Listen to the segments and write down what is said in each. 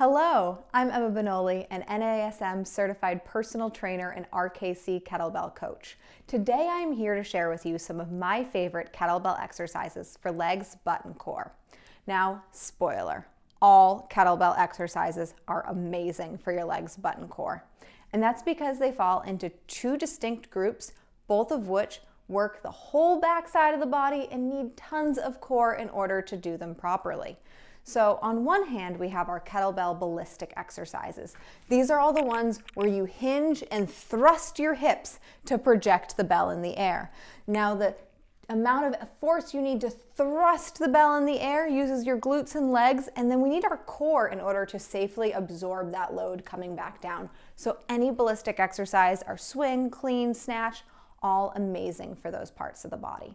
Hello, I'm Emma Benoli, an NASM certified personal trainer and RKC kettlebell coach. Today I'm here to share with you some of my favorite kettlebell exercises for legs, butt, and core. Now, spoiler, all kettlebell exercises are amazing for your legs, butt, and core. And that's because they fall into two distinct groups, both of which work the whole back side of the body and need tons of core in order to do them properly. So on one hand, we have our kettlebell ballistic exercises. These are all the ones where you hinge and thrust your hips to project the bell in the air. Now, the amount of force you need to thrust the bell in the air uses your glutes and legs, and then we need our core in order to safely absorb that load coming back down. So any ballistic exercise, our swing, clean, snatch, all amazing for those parts of the body.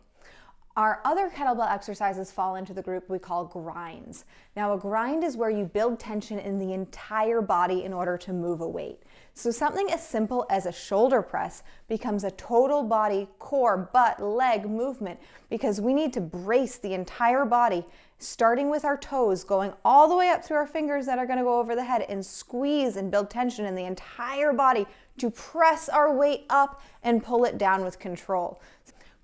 Our other kettlebell exercises fall into the group we call grinds. Now, a grind is where you build tension in the entire body in order to move a weight. So something as simple as a shoulder press becomes a total body, core, butt, leg movement because we need to brace the entire body, starting with our toes, going all the way up through our fingers that are going to go over the head and squeeze and build tension in the entire body to press our weight up and pull it down with control.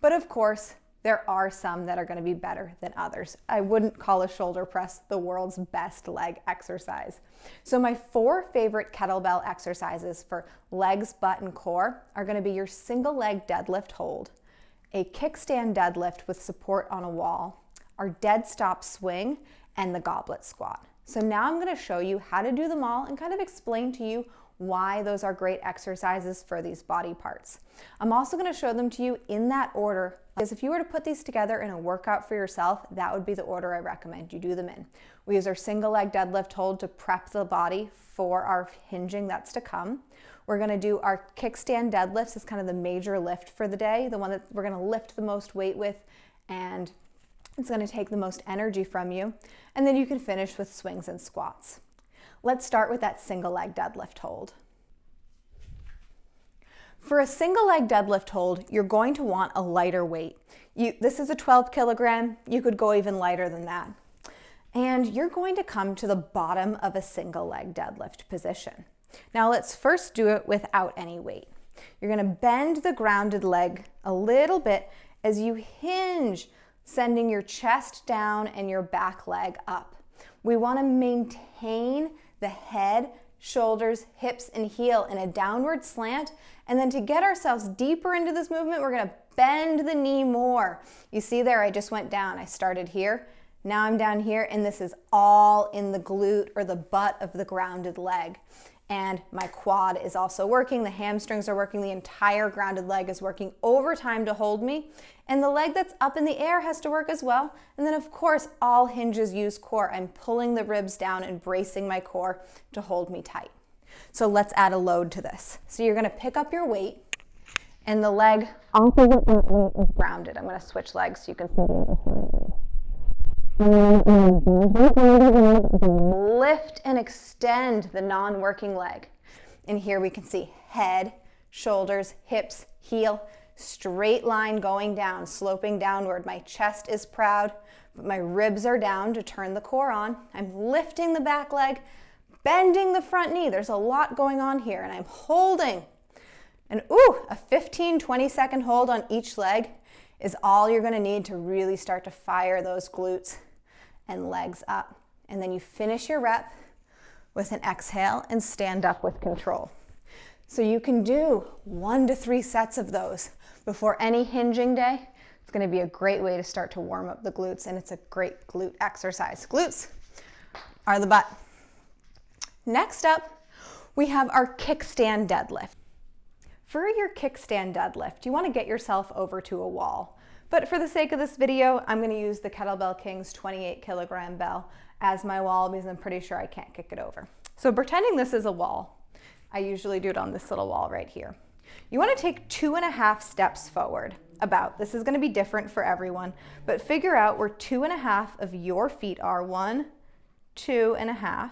But of course, there are some that are going to be better than others. I wouldn't call a shoulder press the world's best leg exercise. So my 4 favorite kettlebell exercises for legs, butt, and core are going to be your single leg deadlift hold, a kickstand deadlift with support on a wall, our dead stop swing, and the goblet squat. So now I'm going to show you how to do them all and kind of explain to you why those are great exercises for these body parts. I'm also going to show them to you in that order, because if you were to put these together in a workout for yourself, that would be the order I recommend you do them in. We use our single leg deadlift hold to prep the body for our hinging that's to come. We're going to do our kickstand deadlifts as kind of the major lift for the day, the one that we're going to lift the most weight with, and it's going to take the most energy from you. And then you can finish with swings and squats. Let's start with that single leg deadlift hold. For a single leg deadlift hold, you're going to want a lighter weight. This is a 12 kilogram, you could go even lighter than that. And you're going to come to the bottom of a single leg deadlift position. Now let's first do it without any weight. You're going to bend the grounded leg a little bit as you hinge, sending your chest down and your back leg up. We want to maintain the head, shoulders, hips, and heel in a downward slant. And then to get ourselves deeper into this movement, we're going to bend the knee more. You see there, I just went down. I started here. Now I'm down here, and this is all in the glute or the butt of the grounded leg. And my quad is also working, the hamstrings are working, the entire grounded leg is working overtime to hold me. And the leg that's up in the air has to work as well. And then of course, all hinges use core. I'm pulling the ribs down and bracing my core to hold me tight. So let's add a load to this. So you're gonna pick up your weight and the leg opposite that weight is grounded. I'm gonna switch legs so you can see the other side. Lift and extend the non-working leg. And here we can see head, shoulders, hips, heel, straight line going down, sloping downward. My chest is proud, but my ribs are down to turn the core on. I'm lifting the back leg, bending the front knee. There's a lot going on here, and I'm holding. And a 15-20 second hold on each leg is all you're going to need to really start to fire those glutes and legs up. And then you finish your rep with an exhale and stand up with control. So you can do 1 to 3 sets of those before any hinging day. It's going to be a great way to start to warm up the glutes, and it's a great glute exercise. Glutes are the butt. Next up, we have our kickstand deadlift. For your kickstand deadlift, you want to get yourself over to a wall. But for the sake of this video, I'm going to use the Kettlebell King's 28 kilogram bell as my wall because I'm pretty sure I can't kick it over. So pretending this is a wall, I usually do it on this little wall right here. You want to take 2.5 steps forward. This is going to be different for everyone, but figure out where 2.5 of your feet are. 1, 2.5.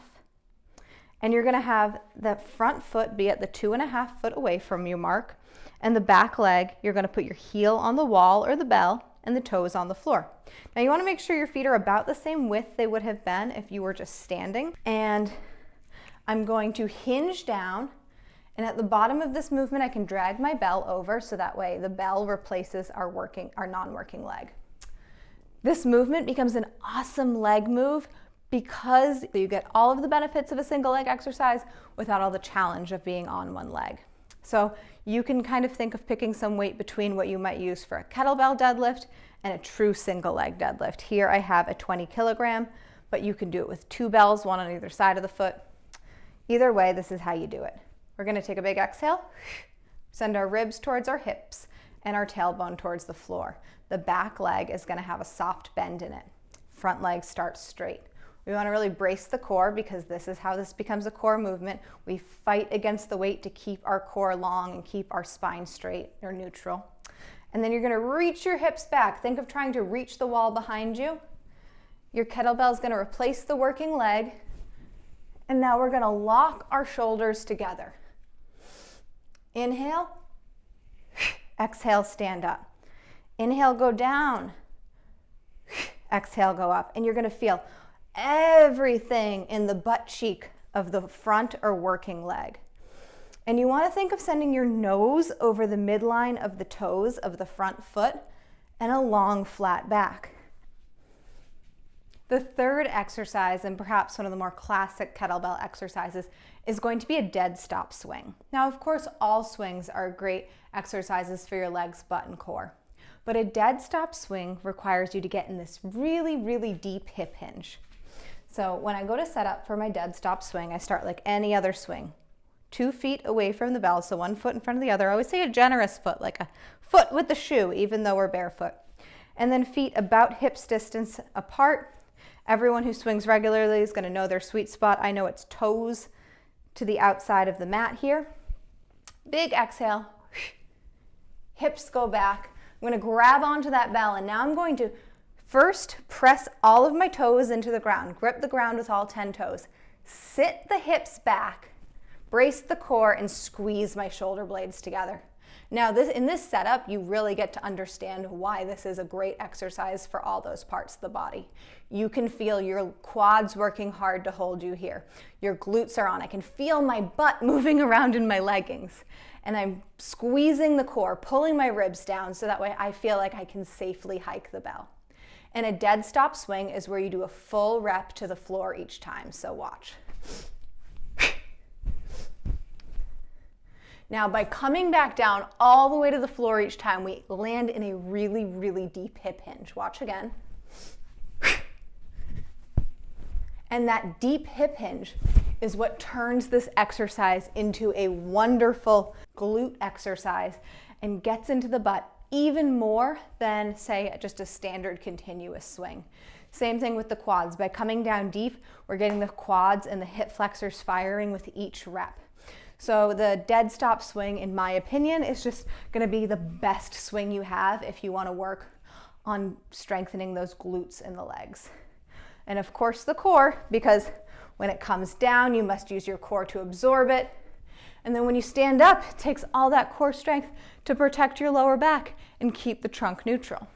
And you're going to have the front foot be at the 2.5 foot away from your mark. And the back leg, you're going to put your heel on the wall or the bell and the toes on the floor. Now you want to make sure your feet are about the same width they would have been if you were just standing. And I'm going to hinge down, and at the bottom of this movement, I can drag my bell over so that way the bell replaces our non-working leg. This movement becomes an awesome leg move because you get all of the benefits of a single leg exercise without all the challenge of being on one leg. So you can kind of think of picking some weight between what you might use for a kettlebell deadlift and a true single leg deadlift. Here I have a 20 kilogram, but you can do it with 2 bells, one on either side of the foot. Either way, this is how you do it. We're gonna take a big exhale, send our ribs towards our hips and our tailbone towards the floor. The back leg is gonna have a soft bend in it. Front leg starts straight. We wanna really brace the core because this is how this becomes a core movement. We fight against the weight to keep our core long and keep our spine straight or neutral. And then you're gonna reach your hips back. Think of trying to reach the wall behind you. Your kettlebell is gonna replace the working leg. And now we're gonna lock our shoulders together. Inhale, exhale, stand up. Inhale, go down. Exhale, go up. And you're gonna feel everything in the butt cheek of the front or working leg. And you wanna think of sending your nose over the midline of the toes of the front foot and a long flat back. The third exercise, and perhaps one of the more classic kettlebell exercises, is going to be a dead stop swing. Now, of course, all swings are great exercises for your legs, butt, and core. But a dead stop swing requires you to get in this really, really deep hip hinge. So when I go to set up for my dead stop swing, I start like any other swing. 2 feet away from the bell, so 1 foot in front of the other. I always say a generous foot, like a foot with the shoe, even though we're barefoot. And then feet about hips distance apart. Everyone who swings regularly is gonna know their sweet spot. I know it's toes to the outside of the mat here. Big exhale, hips go back. I'm gonna grab onto that bell, and now I'm going to first press all of my toes into the ground. Grip the ground with all 10 toes. Sit the hips back, brace the core, and squeeze my shoulder blades together. Now, in this setup, you really get to understand why this is a great exercise for all those parts of the body. You can feel your quads working hard to hold you here. Your glutes are on. I can feel my butt moving around in my leggings. And I'm squeezing the core, pulling my ribs down so that way I feel like I can safely hike the bell. And a dead stop swing is where you do a full rep to the floor each time, so watch. Now, by coming back down all the way to the floor each time, we land in a really, really deep hip hinge. Watch again. And that deep hip hinge is what turns this exercise into a wonderful glute exercise and gets into the butt even more than, say, just a standard continuous swing. Same thing with the quads. By coming down deep, we're getting the quads and the hip flexors firing with each rep. So the dead stop swing, in my opinion, is just gonna be the best swing you have if you wanna work on strengthening those glutes and the legs. And of course the core, because when it comes down, you must use your core to absorb it. And then when you stand up, it takes all that core strength to protect your lower back and keep the trunk neutral.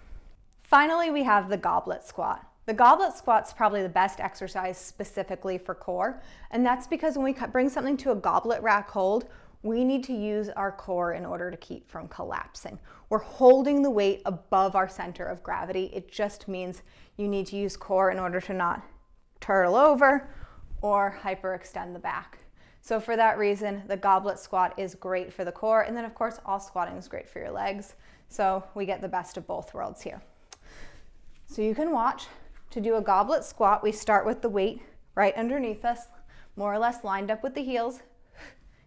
Finally, we have the goblet squat. The goblet squat's probably the best exercise specifically for core, and that's because when we bring something to a goblet rack hold, we need to use our core in order to keep from collapsing. We're holding the weight above our center of gravity. It just means you need to use core in order to not turtle over or hyperextend the back. So for that reason, the goblet squat is great for the core, and then of course all squatting is great for your legs. So we get the best of both worlds here. So you can watch. To do a goblet squat, we start with the weight right underneath us, more or less lined up with the heels.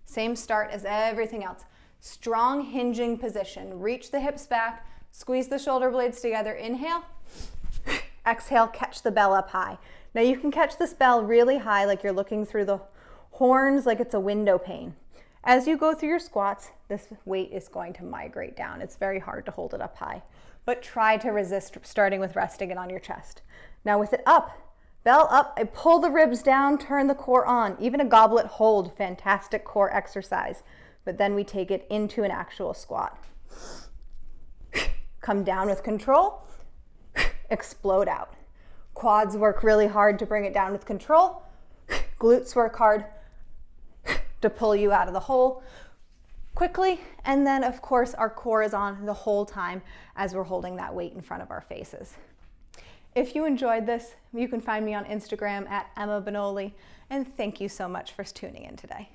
Same start as everything else. Strong hinging position. Reach the hips back, squeeze the shoulder blades together. Inhale, exhale, catch the bell up high. Now you can catch this bell really high like you're looking through the horns like it's a window pane. As you go through your squats, this weight is going to migrate down. It's very hard to hold it up high, but try to resist starting with resting it on your chest. Now with it up, bell up, I pull the ribs down, turn the core on. Even a goblet hold, fantastic core exercise. But then we take it into an actual squat. Come down with control, explode out. Quads work really hard to bring it down with control. Glutes work hard to pull you out of the hole quickly. And then of course our core is on the whole time as we're holding that weight in front of our faces. If you enjoyed this, you can find me on Instagram at Emma Benoli, and thank you so much for tuning in today.